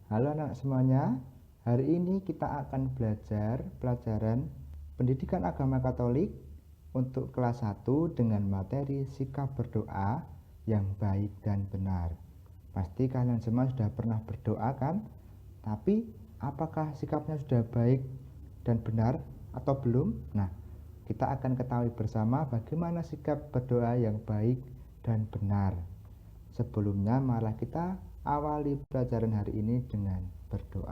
Halo anak semuanya, hari ini kita akan belajar pelajaran Pendidikan Agama Katolik untuk kelas 1 dengan materi sikap berdoa yang baik dan benar. Pasti kalian semua sudah pernah berdoa kan? Tapi apakah sikapnya sudah baik dan benar atau belum? Nah, kita akan ketahui bersama bagaimana sikap berdoa yang baik dan benar. Sebelumnya, marilah kita awali pelajaran hari ini dengan berdoa.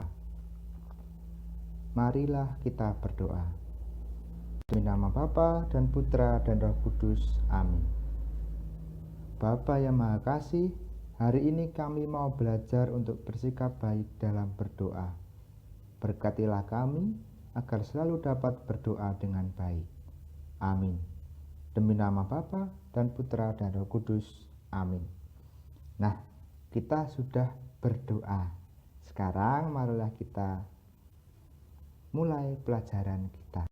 Marilah kita berdoa. Demi nama Bapa dan Putra dan Roh Kudus. Amin. Bapa yang Maha Kasih, hari ini kami mau belajar untuk bersikap baik dalam berdoa. Berkatilah kami agar selalu dapat berdoa dengan baik. Amin. Demi nama Bapa dan Putra dan Roh Kudus. Amin. Nah, kita sudah berdoa. Sekarang marilah kita mulai pelajaran kita.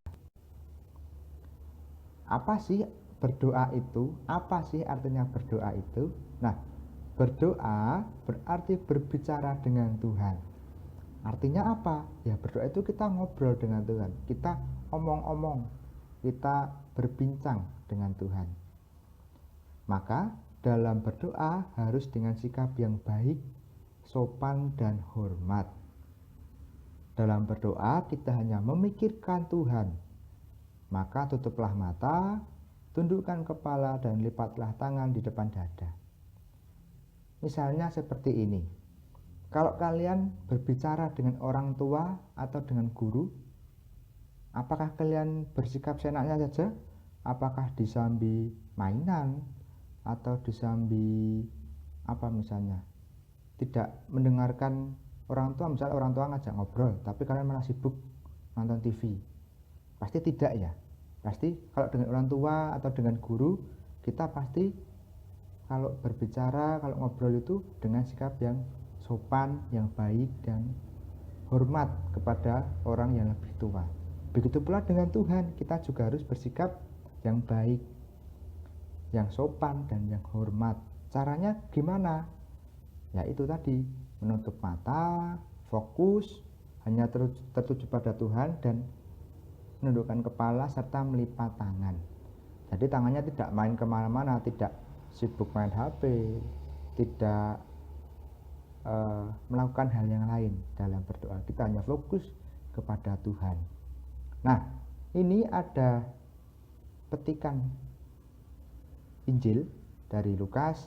Apa sih berdoa itu? Apa sih artinya berdoa itu? Nah, berdoa berarti berbicara dengan Tuhan. Artinya apa? Ya, berdoa itu kita ngobrol dengan Tuhan. Kita omong-omong, kita berbincang dengan Tuhan. Maka dalam berdoa harus dengan sikap yang baik, sopan, dan hormat. Dalam berdoa kita hanya memikirkan Tuhan. Maka tutuplah mata, tundukkan kepala, dan lipatlah tangan di depan dada. Misalnya seperti ini. Kalau kalian berbicara dengan orang tua atau dengan guru, apakah kalian bersikap seenaknya saja? Apakah disambi mainan atau disambi apa misalnya? Tidak mendengarkan orang tua, misalnya orang tua ngajak ngobrol tapi kalian malah sibuk nonton TV. Pasti tidak ya. Pasti kalau dengan orang tua atau dengan guru, kita pasti kalau berbicara, kalau ngobrol itu dengan sikap yang sopan, yang baik, dan hormat kepada orang yang lebih tua. Begitu pula dengan Tuhan, kita juga harus bersikap yang baik, yang sopan, dan yang hormat. Caranya gimana? Ya itu tadi, menutup mata, fokus, hanya tertuju pada Tuhan, dan menundukkan kepala serta melipat tangan. Jadi tangannya tidak main kemana-mana, tidak sibuk main HP, tidak melakukan hal yang lain dalam berdoa. Kita hanya fokus kepada Tuhan. Nah, ini ada petikan Injil dari Lukas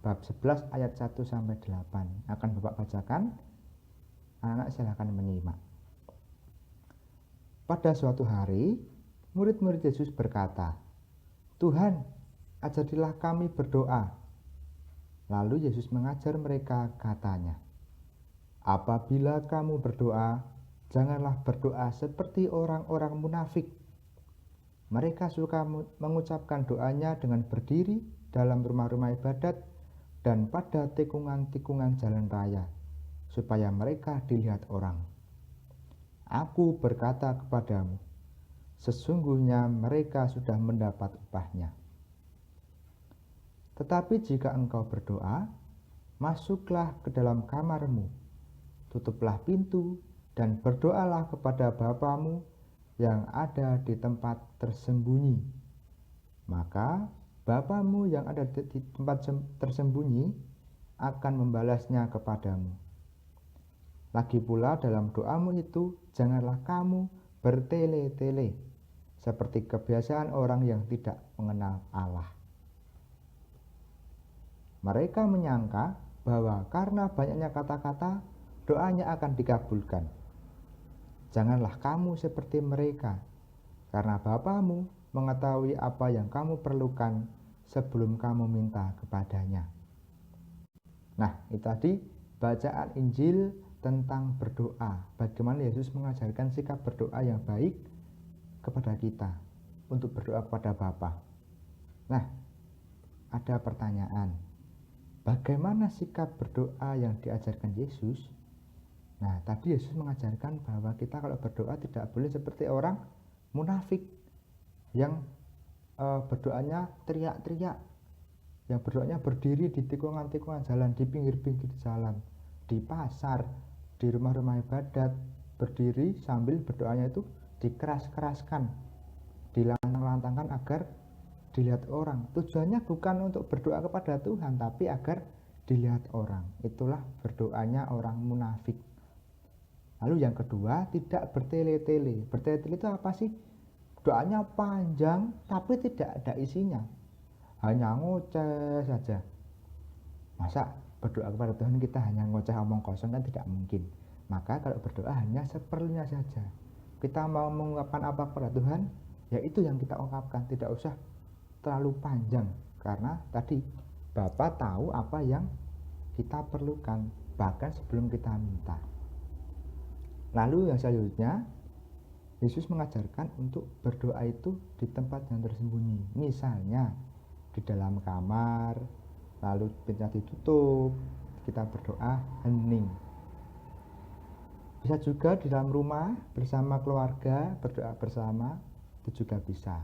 bab 11 ayat 1 sampai 8. Akan Bapak bacakan. Anak-anak silakan menyimak. Pada suatu hari, murid-murid Yesus berkata, "Tuhan, ajarilah kami berdoa." Lalu Yesus mengajar mereka, katanya, "Apabila kamu berdoa, janganlah berdoa seperti orang-orang munafik. Mereka suka mengucapkan doanya dengan berdiri dalam rumah-rumah ibadat dan pada tikungan-tikungan jalan raya, supaya mereka dilihat orang. Aku berkata kepadamu, sesungguhnya mereka sudah mendapat upahnya. Tetapi jika engkau berdoa, masuklah ke dalam kamarmu, tutuplah pintu, dan berdoalah kepada Bapamu yang ada di tempat tersembunyi. Maka Bapamu yang ada di tempat tersembunyi akan membalasnya kepadamu. Lagi pula dalam doamu itu, janganlah kamu bertele-tele, seperti kebiasaan orang yang tidak mengenal Allah. Mereka menyangka bahwa karena banyaknya kata-kata, doanya akan dikabulkan. Janganlah kamu seperti mereka, karena Bapamu mengetahui apa yang kamu perlukan sebelum kamu minta kepadanya. Nah, itu tadi bacaan Injil tentang berdoa. Bagaimana Yesus mengajarkan sikap berdoa yang baik kepada kita untuk berdoa kepada Bapa. Nah, ada pertanyaan. Bagaimana sikap berdoa yang diajarkan Yesus? Nah, tadi Yesus mengajarkan bahwa kita kalau berdoa tidak boleh seperti orang munafik yang berdoanya teriak-teriak, yang berdoanya berdiri di tikungan-tikungan jalan, di pinggir-pinggir jalan, di pasar, di rumah-rumah ibadat, berdiri sambil berdoanya itu dikeras-keraskan, dilantang-lantangkan agar dilihat orang. Tujuannya bukan untuk berdoa kepada Tuhan, tapi agar dilihat orang. Itulah berdoanya orang munafik. Lalu yang kedua, tidak bertele-tele. Bertele-tele itu apa sih? Doanya panjang tapi tidak ada isinya, hanya ngoceh saja. Masa berdoa kepada Tuhan kita hanya ngoceh omong kosong, kan tidak mungkin. Maka kalau berdoa hanya seperlunya saja. Kita mau mengungkapkan apa kepada Tuhan, ya itu yang kita ungkapkan, tidak usah terlalu panjang. Karena tadi Bapa tahu apa yang kita perlukan bahkan sebelum kita minta. Lalu yang selanjutnya, Yesus mengajarkan untuk berdoa itu di tempat yang tersembunyi. Misalnya di dalam kamar, lalu pintunya ditutup, kita berdoa hening. Bisa juga di dalam rumah bersama keluarga, berdoa bersama, itu juga bisa.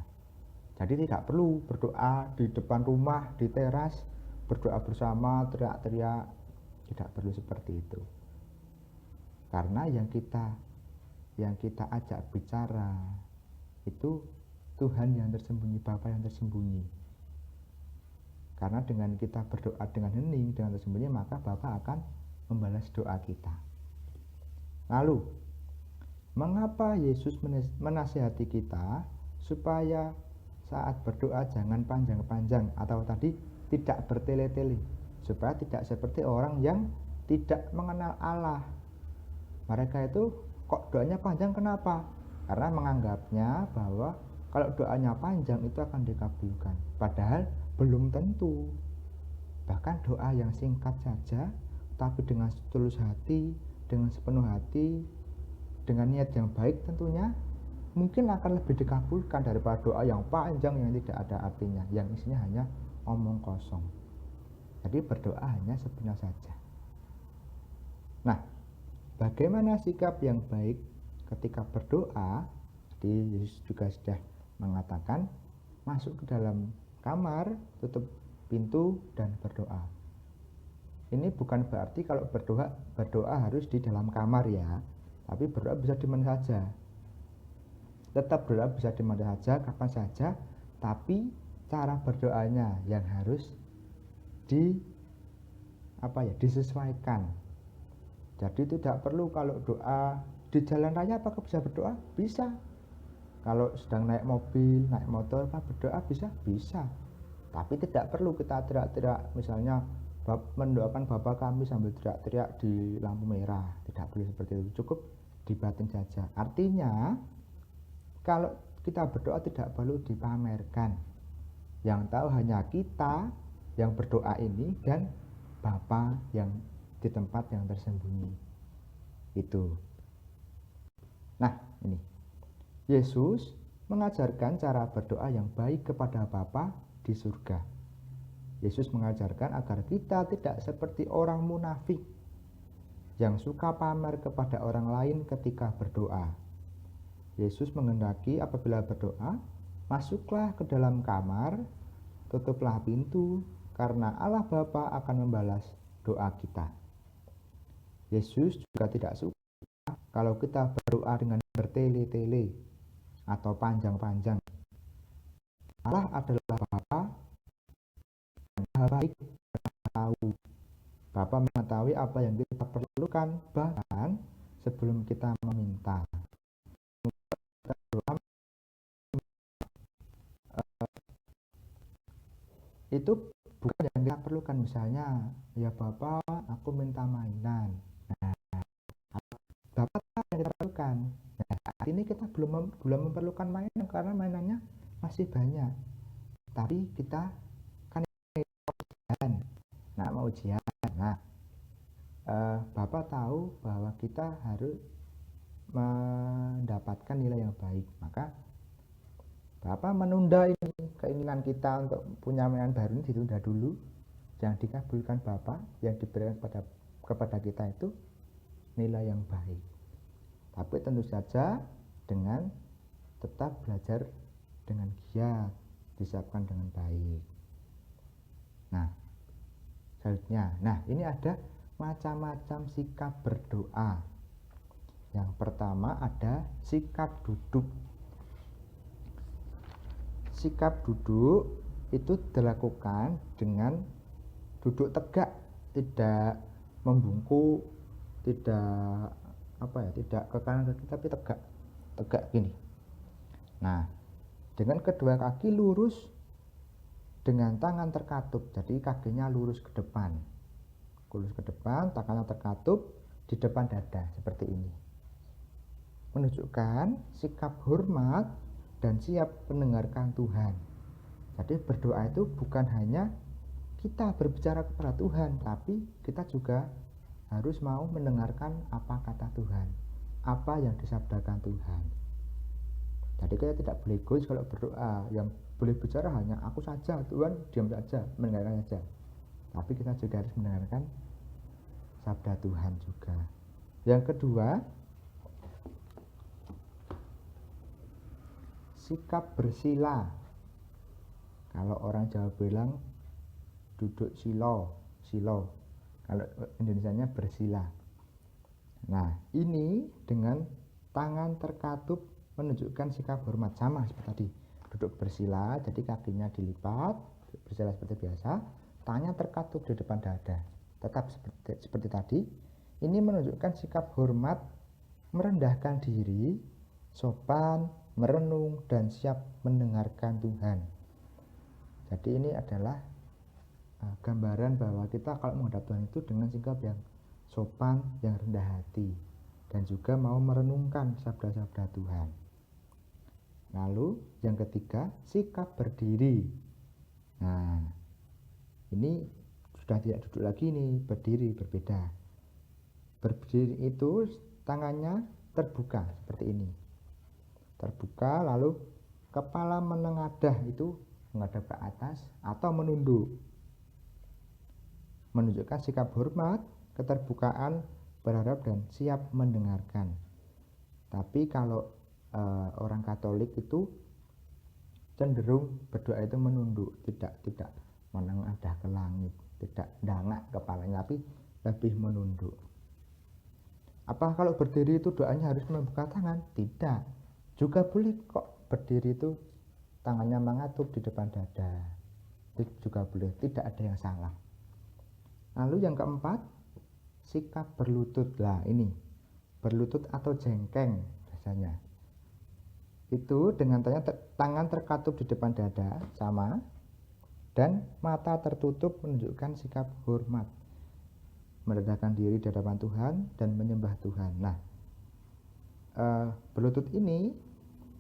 Jadi tidak perlu berdoa di depan rumah, di teras, berdoa bersama, teriak-teriak. Tidak perlu seperti itu. Karena yang kita ajak bicara itu Tuhan yang tersembunyi, Bapa yang tersembunyi. Karena dengan kita berdoa dengan hening, dengan tersembunyi, maka Bapa akan membalas doa kita. Lalu, mengapa Yesus menasihati kita supaya saat berdoa jangan panjang-panjang, atau tadi tidak bertele-tele, supaya tidak seperti orang yang tidak mengenal Allah. Mereka itu kok doanya panjang, kenapa? Karena menganggapnya bahwa kalau doanya panjang itu akan dikabulkan. Padahal belum tentu. Bahkan doa yang singkat saja, tapi dengan tulus hati, dengan sepenuh hati, dengan niat yang baik tentunya, mungkin akan lebih dikabulkan daripada doa yang panjang yang tidak ada artinya, yang isinya hanya omong kosong. Jadi berdoa hanya sepenuhnya saja. Nah, bagaimana sikap yang baik ketika berdoa? Jadi Yesus juga sudah mengatakan, masuk ke dalam kamar, tutup pintu dan berdoa. Ini bukan berarti kalau berdoa harus di dalam kamar ya, tapi berdoa bisa di mana saja. Tetap berdoa bisa di mana saja, kapan saja, tapi cara berdoanya yang harus disesuaikan. Jadi tidak perlu kalau doa di jalan raya apakah bisa berdoa? Bisa. Kalau sedang naik mobil, naik motor, apa berdoa bisa? Bisa. Tapi tidak perlu kita teriak-teriak, misalnya mendoakan Bapa kami sambil teriak-teriak di lampu merah. Tidak boleh seperti itu, cukup di batin saja. Artinya, kalau kita berdoa tidak perlu dipamerkan. Yang tahu hanya kita yang berdoa ini dan Bapa yang di tempat yang tersembunyi. Itu. Nah, ini Yesus mengajarkan cara berdoa yang baik kepada Bapa di surga. Yesus mengajarkan agar kita tidak seperti orang munafik yang suka pamer kepada orang lain ketika berdoa. Yesus menghendaki apabila berdoa, masuklah ke dalam kamar, tutuplah pintu, karena Allah Bapa akan membalas doa kita. Yesus juga tidak suka kalau kita berdoa dengan bertele-tele atau panjang-panjang. Allah adalah Bapa yang Maha baik, tahu. Bapa mengetahui apa yang kita perlukan bahkan sebelum kita meminta. Itu bukan yang kita perlukan, misalnya ya Bapak aku minta mainan. Nah, Bapak yang kita perlukan. Nah, saat ini kita belum memerlukan mainan karena mainannya masih banyak. Tapi kita kan ujian. Nah, mau ujian. Nah, Bapak tahu bahwa kita harus mendapatkan nilai yang baik. Maka Bapak menunda ini keinginan kita untuk punya mainan baru ini, ditunda dulu. Yang dikabulkan Bapak, yang diberikan kepada kita itu nilai yang baik. Tapi tentu saja dengan tetap belajar dengan giat, disiapkan dengan baik. Nah, selanjutnya, ini ada macam-macam sikap berdoa. Yang pertama ada sikap duduk. Sikap duduk itu dilakukan dengan duduk tegak, tidak membungkuk, tidak tidak ke kanan ke kiri, tapi tegak gini. Nah, dengan kedua kaki lurus dengan tangan terkatup, jadi kakinya lurus ke depan, tangannya terkatup di depan dada seperti ini, menunjukkan sikap hormat dan siap mendengarkan Tuhan. Jadi berdoa itu bukan hanya kita berbicara kepada Tuhan, tapi kita juga harus mau mendengarkan apa kata Tuhan, apa yang disabdakan Tuhan. Jadi kita tidak boleh egois kalau berdoa. Yang boleh bicara hanya aku saja, Tuhan diam saja, mendengarkan saja. Tapi kita juga harus mendengarkan sabda Tuhan juga. Yang kedua, sikap bersila. Kalau orang Jawa bilang duduk silo. Kalau Indonesianya bersila. Nah, ini dengan tangan terkatup menunjukkan sikap hormat, sama seperti tadi. Duduk bersila, jadi kakinya dilipat, bersila seperti biasa, tangannya terkatup di depan dada. Tetap seperti tadi. Ini menunjukkan sikap hormat, merendahkan diri, sopan, merenung, dan siap mendengarkan Tuhan. Jadi ini adalah gambaran bahwa kita kalau menghadap Tuhan itu dengan sikap yang sopan, yang rendah hati, dan juga mau merenungkan sabda-sabda Tuhan. Lalu yang ketiga, sikap berdiri. Nah, ini sudah tidak duduk lagi nih, berdiri berbeda. Berdiri itu tangannya terbuka seperti ini. Terbuka, lalu kepala menengadah, itu menghadap ke atas atau menunduk. Menunjukkan sikap hormat, keterbukaan, berharap, dan siap mendengarkan. Tapi kalau orang Katolik itu cenderung berdoa itu menunduk, tidak menengadah ke langit, tidak dangak kepalanya, tapi lebih menunduk. Apa kalau berdiri itu doanya harus membuka tangan? Tidak. Juga boleh kok berdiri itu tangannya mengatup di depan dada. Itu juga boleh, tidak ada yang salah. Lalu yang keempat, sikap berlutut. Lah ini, berlutut atau jengkeng biasanya. Itu dengan tangan terkatup di depan dada, sama, dan mata tertutup menunjukkan sikap hormat, merendahkan diri di hadapan Tuhan dan menyembah Tuhan. Nah, berlutut ini,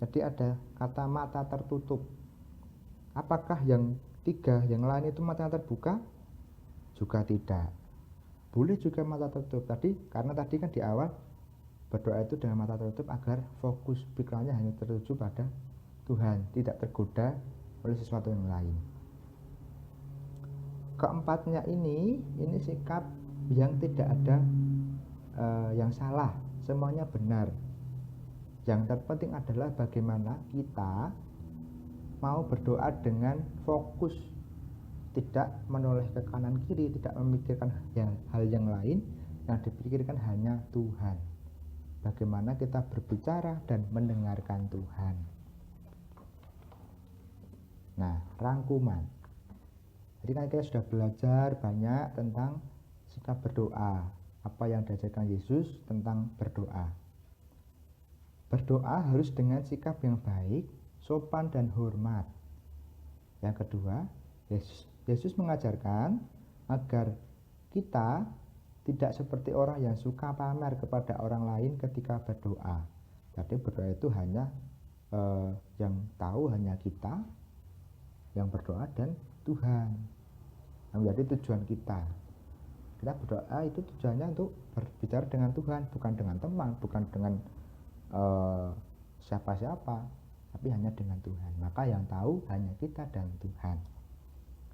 jadi ada kata mata tertutup. Apakah yang tiga yang lain itu matanya terbuka? Juga tidak. Boleh juga mata tertutup tadi, karena tadi kan di awal berdoa itu dengan mata tertutup agar fokus pikirannya hanya tertuju pada Tuhan, tidak tergoda oleh sesuatu yang lain. Keempatnya ini sikap yang tidak ada yang salah, semuanya benar. Yang terpenting adalah bagaimana kita mau berdoa dengan fokus, tidak menoleh ke kanan kiri, tidak memikirkan hal yang lain, yang dipikirkan hanya Tuhan. Bagaimana kita berbicara dan mendengarkan Tuhan. Nah, rangkuman. Jadi kan kita sudah belajar banyak tentang sikap berdoa, apa yang diajarkan Yesus tentang berdoa. Berdoa harus dengan sikap yang baik, sopan dan hormat. Yang kedua, Yesus mengajarkan agar kita tidak seperti orang yang suka pamer kepada orang lain ketika berdoa. Jadi berdoa itu hanya yang tahu hanya kita yang berdoa dan Tuhan. Yang menjadi tujuan kita. Kita berdoa itu tujuannya untuk berbicara dengan Tuhan, bukan dengan teman, bukan dengan siapa-siapa, tapi hanya dengan Tuhan. Maka yang tahu hanya kita dan Tuhan.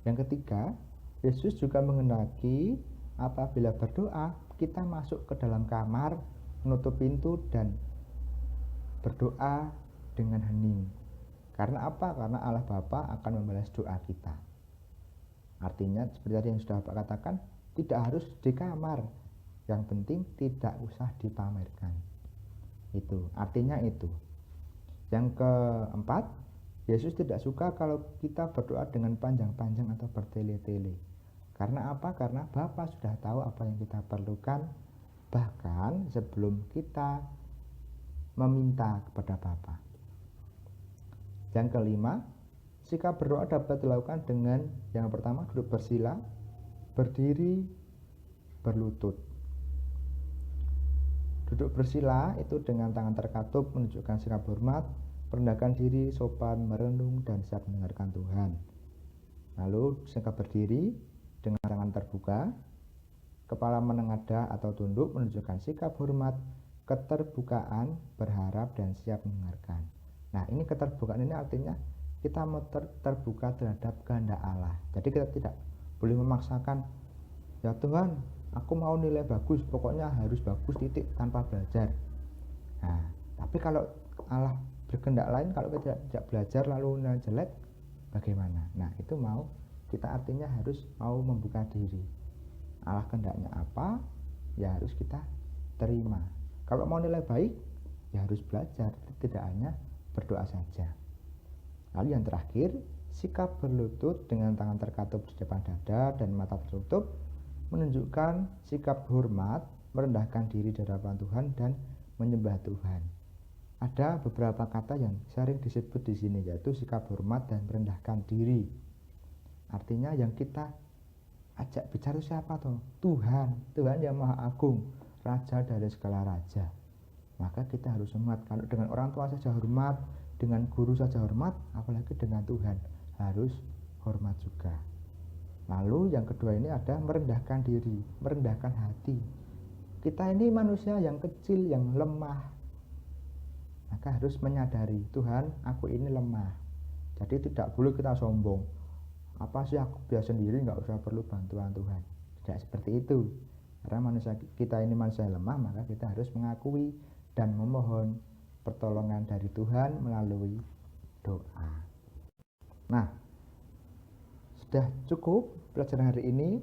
Yang ketiga, Yesus juga mengendaki apabila berdoa, kita masuk ke dalam kamar, menutup pintu dan berdoa dengan hening. Karena apa? Karena Allah Bapa akan membalas doa kita. Artinya seperti tadi yang sudah Bapak katakan, tidak harus di kamar, yang penting tidak usah dipamerkan. Itu artinya itu. Yang keempat, Yesus tidak suka kalau kita berdoa dengan panjang-panjang atau bertele-tele. Karena apa? Karena Bapa sudah tahu apa yang kita perlukan, bahkan sebelum kita meminta kepada Bapa. Yang kelima, sikap berdoa dapat dilakukan dengan yang pertama duduk bersila, berdiri, berlutut. Duduk bersila itu dengan tangan terkatup menunjukkan sikap hormat, merendahkan diri, sopan, merenung, dan siap mendengarkan Tuhan. Lalu sikap berdiri dengan tangan terbuka, kepala menengadah atau tunduk menunjukkan sikap hormat, keterbukaan, berharap, dan siap mendengarkan. Nah, ini keterbukaan ini artinya kita mau terbuka terhadap kehendak Allah. Jadi kita tidak boleh memaksakan, ya Tuhan, aku mau nilai bagus, pokoknya harus bagus titik tanpa belajar. Nah, tapi kalau Allah berkehendak lain, kalau kita tidak belajar lalu nilai jelek, bagaimana? Nah, itu mau kita artinya harus mau membuka diri. Allah kehendaknya apa, ya harus kita terima. Kalau mau nilai baik, ya harus belajar, tidak hanya berdoa saja. Lalu yang terakhir, sikap berlutut dengan tangan terkatup di depan dada dan mata tertutup menunjukkan sikap hormat, merendahkan diri di hadapan Tuhan dan menyembah Tuhan. Ada beberapa kata yang sering disebut di sini, yaitu sikap hormat dan merendahkan diri. Artinya yang kita ajak bicara siapa toh? Tuhan yang Maha Agung, Raja dari segala raja. Maka kita harus hormat. Kalau dengan orang tua saja hormat, dengan guru saja hormat, apalagi dengan Tuhan harus hormat juga. Lalu yang kedua ini ada merendahkan diri, merendahkan hati. Kita ini manusia yang kecil, yang lemah. Maka harus menyadari, Tuhan, aku ini lemah. Jadi tidak boleh kita sombong. Apa sih, aku bisa sendiri, nggak usah perlu bantuan Tuhan. Tidak seperti itu. Karena manusia kita ini manusia lemah, maka kita harus mengakui dan memohon pertolongan dari Tuhan melalui doa. Nah, sudah cukup pelajaran hari ini.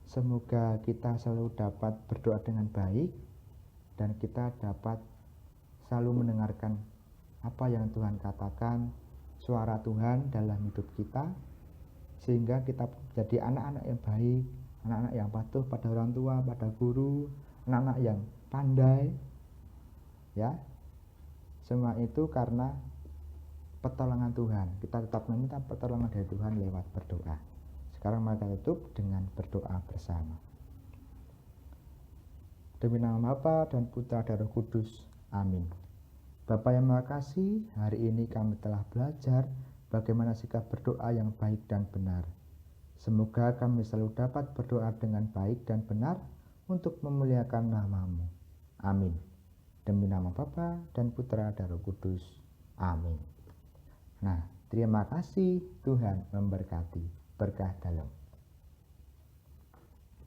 Semoga kita selalu dapat berdoa dengan baik dan kita dapat selalu mendengarkan apa yang Tuhan katakan, suara Tuhan dalam hidup kita, sehingga kita jadi anak-anak yang baik, anak-anak yang patuh pada orang tua, pada guru, anak-anak yang pandai, ya. Semua itu karena pertolongan Tuhan. Kita tetap meminta pertolongan dari Tuhan lewat berdoa. Sekarang mari kita tutup dengan berdoa bersama. Demi nama Bapa dan Putra dan Roh Kudus. Amin. Bapa yang Maha Kasih, hari ini kami telah belajar bagaimana sikap berdoa yang baik dan benar. Semoga kami selalu dapat berdoa dengan baik dan benar untuk memuliakan nama-Mu. Amin. Demi nama Bapa dan Putra dan Roh Kudus. Amin. Nah, terima kasih. Tuhan memberkati. Berkah dalam.